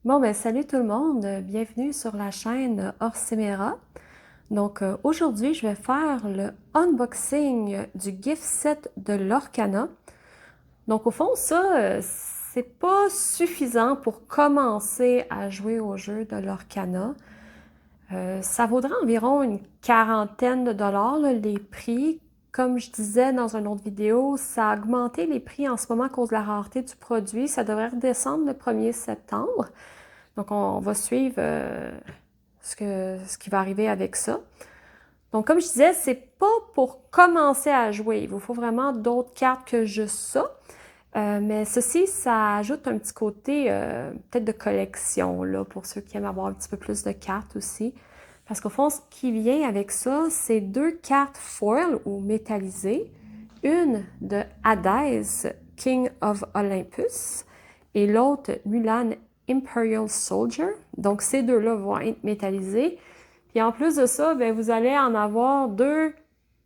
Bon, ben salut tout le monde, bienvenue sur la chaîne Orsemera. Donc aujourd'hui, je vais faire le unboxing du gift set de Lorcana. Donc au fond, ça, c'est pas suffisant pour commencer à jouer au jeu de Lorcana. Ça vaudrait environ une quarantaine de dollars, là, les prix. Comme je disais dans une autre vidéo, ça a augmenté les prix en ce moment à cause de la rareté du produit. Ça devrait redescendre le 1er septembre. Donc, on va suivre ce qui va arriver avec ça. Donc, comme je disais, c'est pas pour commencer à jouer. Il vous faut vraiment d'autres cartes que juste ça. Mais ceci, ça ajoute un petit côté peut-être de collection, là, pour ceux qui aiment avoir un petit peu plus de cartes aussi. Parce qu'au fond, ce qui vient avec ça, c'est deux cartes foil ou métallisées. Une de Hades, King of Olympus, et l'autre Mulan Imperial Soldier. Donc, ces deux-là vont être métallisés. Puis en plus de ça, ben, vous allez en avoir deux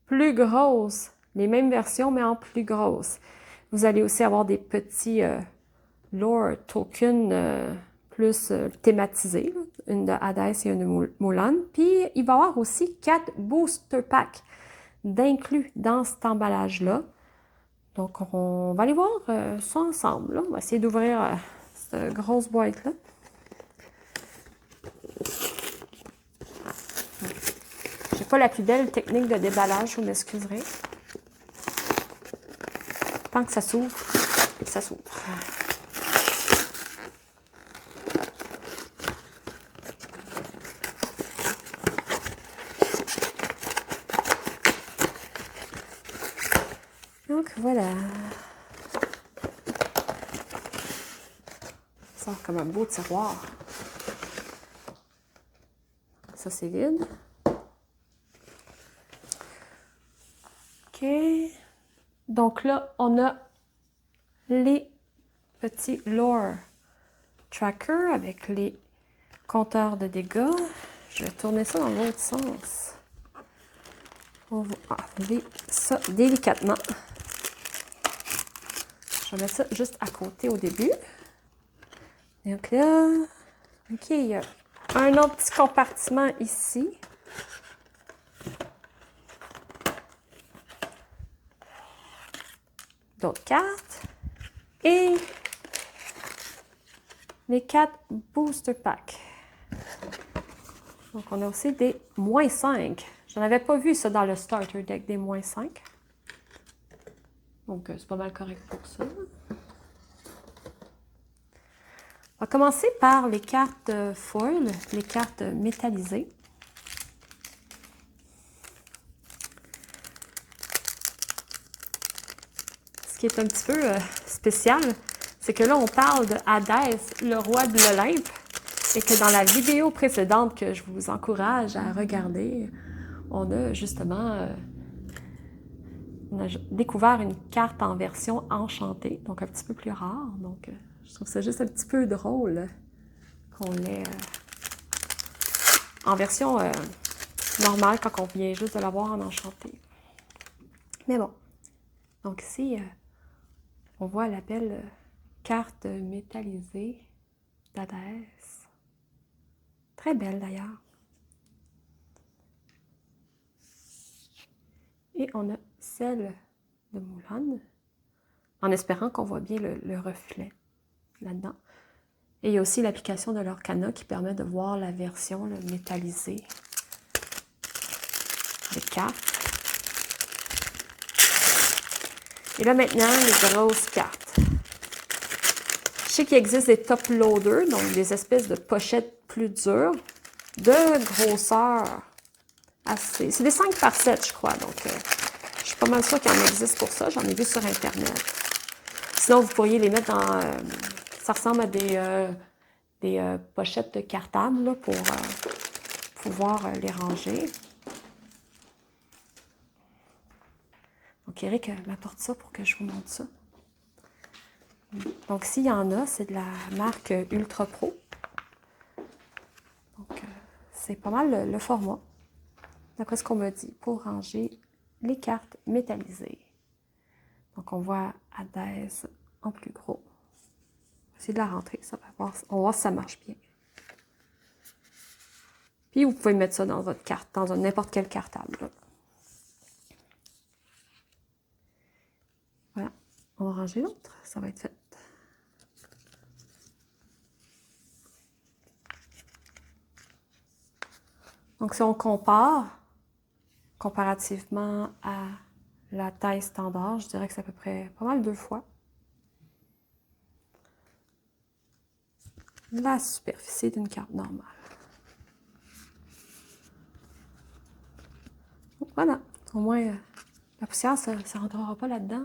plus grosses. Les mêmes versions, mais en plus grosses. Vous allez aussi avoir des petits lore tokens plus thématisés. Une de Hades et une de Mulan. Puis, il va y avoir aussi 4 booster packs d'inclus dans cet emballage-là. Donc, on va aller voir ça ensemble. Là. On va essayer d'ouvrir cette grosse boîte-là. J'ai pas la plus belle technique de déballage, vous m'excuserez. Tant que ça s'ouvre, ça s'ouvre. Donc voilà. Ça sort comme un beau tiroir. Ça, c'est vide. OK. Donc là, on a les petits lore trackers avec les compteurs de dégâts. Je vais tourner ça dans l'autre sens. On va enlever ça délicatement. Je vais mettre ça juste à côté au début. Donc là, OK, il y a un autre petit compartiment ici. D'autres cartes. Et les 4 booster packs. Donc, on a aussi des -5. J'en avais pas vu ça dans le starter deck, des -5. Donc, c'est pas mal correct pour ça. On va commencer par les cartes foil, les cartes métallisées. Ce qui est un petit peu spécial, c'est que là, on parle de Hadès, le roi de l'Olympe, et que dans la vidéo précédente que je vous encourage à regarder, on a justement on a découvert une carte en version enchantée, donc un petit peu plus rare. Donc, je trouve ça juste un petit peu drôle qu'on l'ait en version normale quand on vient juste de l'avoir en enchanté. Mais bon, donc ici, on voit la belle carte métallisée d'Hadès. Très belle d'ailleurs. Et on a celle de Mulan, en espérant qu'on voit bien le reflet là-dedans. Et il y a aussi l'application de Lorcana qui permet de voir la version métallisée des cartes. Et là maintenant, les grosses cartes. Je sais qu'il existe des top loaders, donc des espèces de pochettes plus dures, de grosseur assez. C'est des 5 par 7, je crois. Donc, je suis pas mal sûre qu'il en existe pour ça. J'en ai vu sur Internet. Sinon, vous pourriez les mettre dans... ça ressemble à des pochettes de cartables là, pour pouvoir les ranger. Donc, Eric m'apporte ça pour que je vous montre ça. Donc, s'il y en a, c'est de la marque Ultra Pro. Donc, c'est pas mal le format, d'après ce qu'on me dit, pour ranger les cartes métallisées. Donc, on voit Hadès en plus gros. essayer de la rentrer. On va voir si ça marche bien. Puis vous pouvez mettre ça dans votre carte, dans n'importe quel cartable. Là. Voilà. On va ranger l'autre. Ça va être fait. Donc, si on compare, comparativement à la taille standard, je dirais que c'est à peu près pas mal 2 fois. La superficie d'une carte normale. Voilà. Au moins, la poussière, ça ne rentrera pas là-dedans.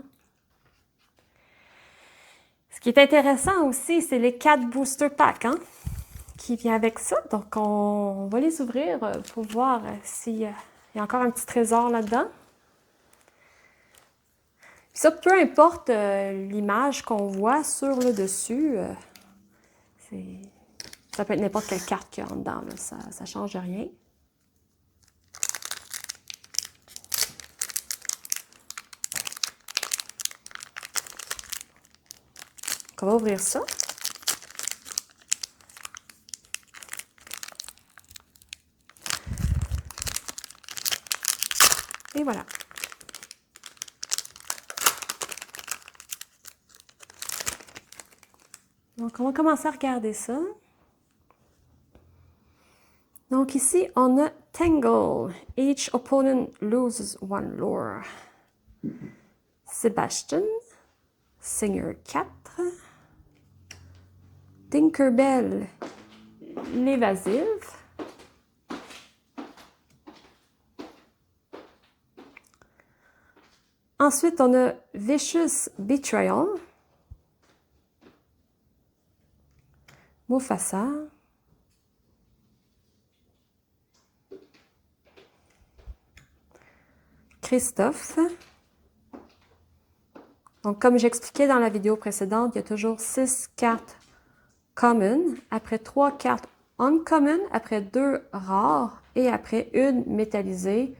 Ce qui est intéressant aussi, c'est les 4 booster packs, hein, qui viennent avec ça. Donc, on va les ouvrir pour voir s'il y a encore un petit trésor là-dedans. Puis ça, peu importe l'image qu'on voit sur le dessus, ça peut être n'importe quelle carte qu'il y a en dedans, là. Ça ne change rien. Donc, on va ouvrir ça. Et voilà. Donc, on va commencer à regarder ça. Donc, ici, on a Tangle. Each opponent loses 1 lore. Sebastian. Seigneur 4. Tinkerbell. L'évasive. Ensuite, on a Vicious Betrayal. Mufasa. Christophe. Donc, comme j'expliquais dans la vidéo précédente, il y a toujours 6 cartes common, après 3 cartes uncommon, après 2 rares et après une métallisée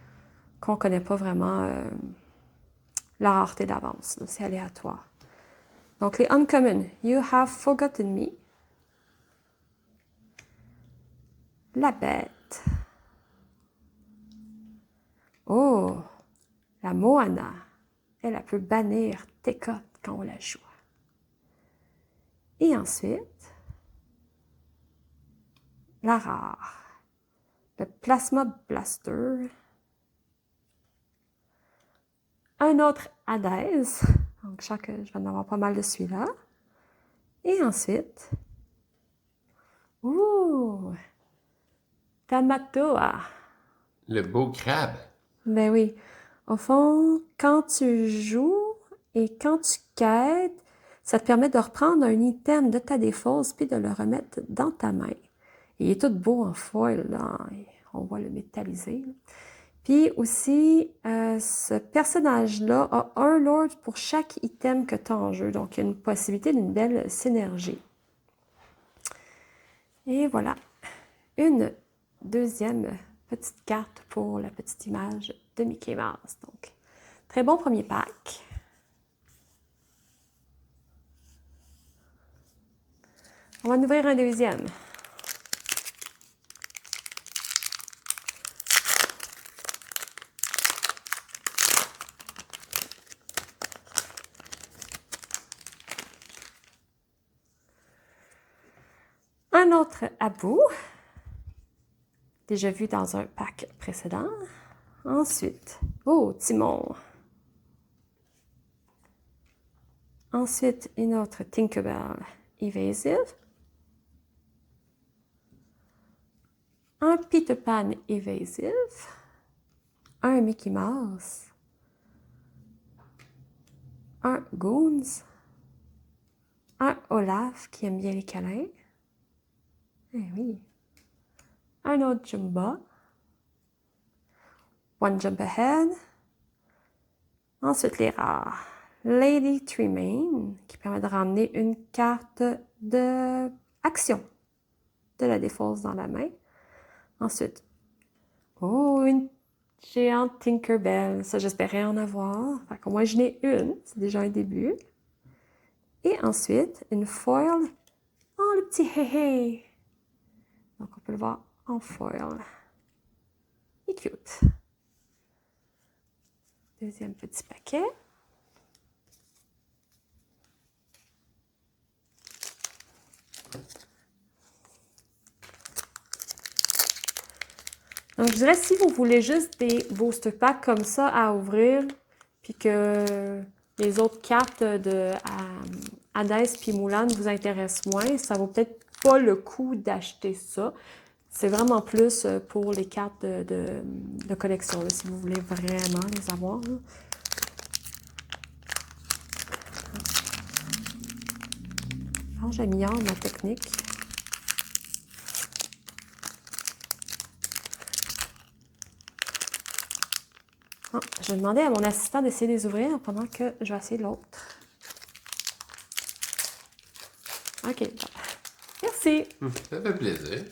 qu'on ne connaît pas vraiment la rareté d'avance. C'est aléatoire. Donc, les uncommon, You Have Forgotten Me. La bête. Oh, la Moana. Elle peut bannir Tekka quand on la joue. Et ensuite, la rare. Le Plasma Blaster. Un autre Hades. Donc, je sens que je vais en avoir pas mal de celui-là. Et ensuite, Tamatoa. Le beau crabe. Ben oui. Au fond, quand tu joues et quand tu quêtes, ça te permet de reprendre un item de ta défausse puis de le remettre dans ta main. Il est tout beau en foil, là. On voit le métallisé. Puis aussi, ce personnage-là a un lord pour chaque item que tu as en jeu. Donc, il y a une possibilité d'une belle synergie. Et voilà. Une deuxième petite carte pour la petite image de Mickey Mouse. Donc, très bon premier pack. On va en ouvrir un deuxième. Un autre Abu, déjà vu dans un pack précédent. Ensuite, Timon. Ensuite, une autre Tinkerbell Evasive. Un Peter Pan Evasive. Un Mickey Mouse. Un Goons. Un Olaf qui aime bien les câlins. Eh oui. Un autre Jumba. One Jump Ahead. Ensuite, les rares. Lady Tremaine, qui permet de ramener une carte de action de la défausse dans la main. Ensuite, une géante Tinkerbell. Ça, j'espérais en avoir. Fait qu'au moins, je n'ai une. C'est déjà un début. Et ensuite, une foil Oh, le petit hé-hé! Donc, on peut le voir en foil. Il est cute. Deuxième petit paquet. Donc, je dirais, si vous voulez juste des booster packs comme ça à ouvrir, puis que les autres cartes de Hades puis Mulan vous intéressent moins, ça vaut peut-être pas le coup d'acheter ça. C'est vraiment plus pour les cartes de collection, là, si vous voulez vraiment les avoir. Là. Alors, j'améliore ma technique. Oh, je vais demander à mon assistant d'essayer de les ouvrir pendant que je vais essayer l'autre. OK. Bon. Merci. Ça fait plaisir.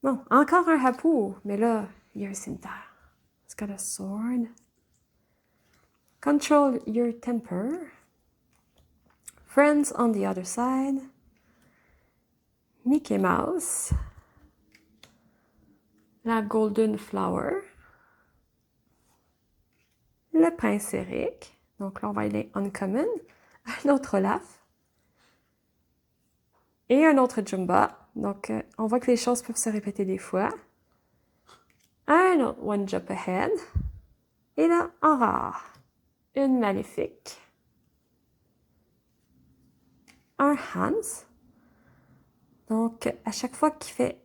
Bon, encore un hapou, mais là, il y a un cimetière. It's got a sword. Control your temper. Friends on the other side. Mickey Mouse. La Golden Flower. Le Prince Eric. Donc là, on va aller uncommon. Un autre Olaf. Et un autre Jumba. Donc, on voit que les choses peuvent se répéter des fois. Un autre One Jump Ahead. Et là, en rare, une Maléfique. Un Hans. Donc, à chaque fois qu'il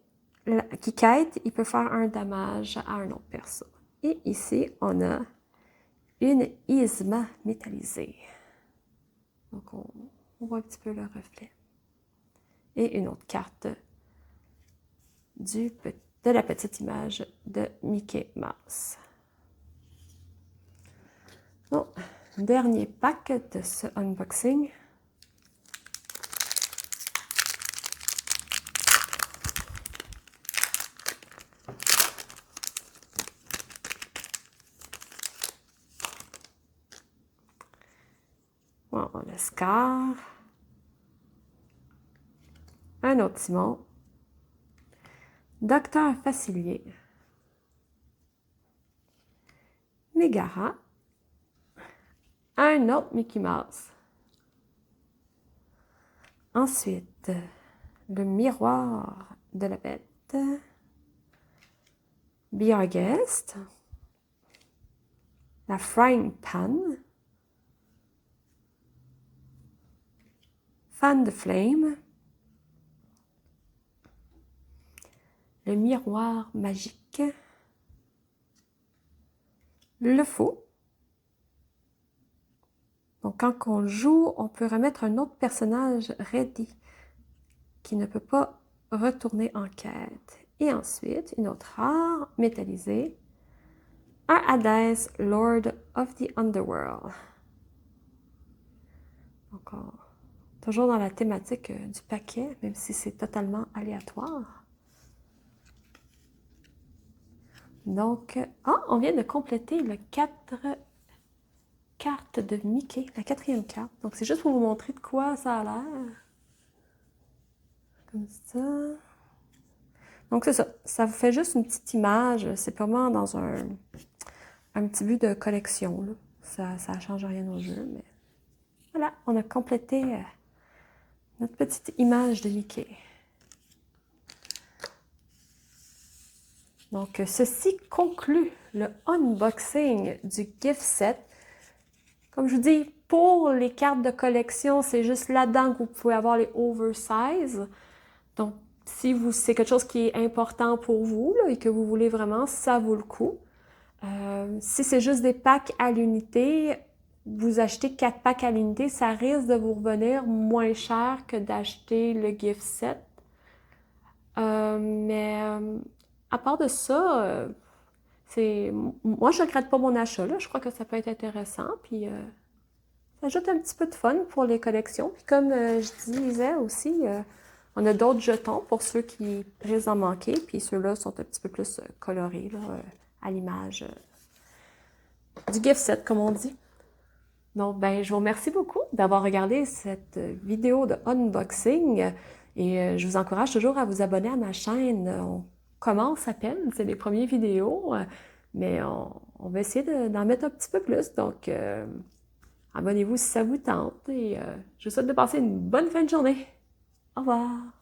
quête, il peut faire un dommage à un autre perso. Et ici, on a une Yzma métallisée. Donc, on voit un petit peu le reflet. Et une autre carte de la petite image de Mickey Mouse. Bon, dernier pack de ce unboxing. Bon, on a Scar. Un autre Simon. Docteur Facilier. Megara. Un autre Mickey Mouse. Ensuite, le miroir de la bête. Be Our Guest. La Frying Pan. Fan de Flame. Le miroir magique. Le faux. Donc, quand on joue, on peut remettre un autre personnage ready qui ne peut pas retourner en quête. Et ensuite, une autre rare métallisée. Un Hades, Lord of the Underworld. Donc, toujours dans la thématique du paquet, même si c'est totalement aléatoire. Donc, on vient de compléter le 4 cartes de Mickey, la 4e carte. Donc, c'est juste pour vous montrer de quoi ça a l'air. Comme ça. Donc, c'est ça. Ça vous fait juste une petite image. C'est purement dans un petit but de collection. Là. Ça ne change rien au jeu, mais voilà, on a complété notre petite image de Mickey. Donc, ceci conclut le unboxing du gift set. Comme je vous dis, pour les cartes de collection, c'est juste là-dedans que vous pouvez avoir les oversize. Donc, si c'est quelque chose qui est important pour vous là, et que vous voulez vraiment, ça vaut le coup. Si c'est juste des packs à l'unité, vous achetez 4 packs à l'unité, ça risque de vous revenir moins cher que d'acheter le gift set. Mais à part de ça, moi je regrette pas mon achat, là. Je crois que ça peut être intéressant, puis ça ajoute un petit peu de fun pour les collections. Puis comme je disais aussi, on a d'autres jetons pour ceux qui risquent d'en manquer, puis ceux-là sont un petit peu plus colorés, là, à l'image du gift set, comme on dit. Donc, ben, je vous remercie beaucoup d'avoir regardé cette vidéo de unboxing et je vous encourage toujours à vous abonner à ma chaîne. On commence à peine, c'est les premières vidéos, mais on va essayer d'en mettre un petit peu plus. Donc, abonnez-vous si ça vous tente et je vous souhaite de passer une bonne fin de journée. Au revoir!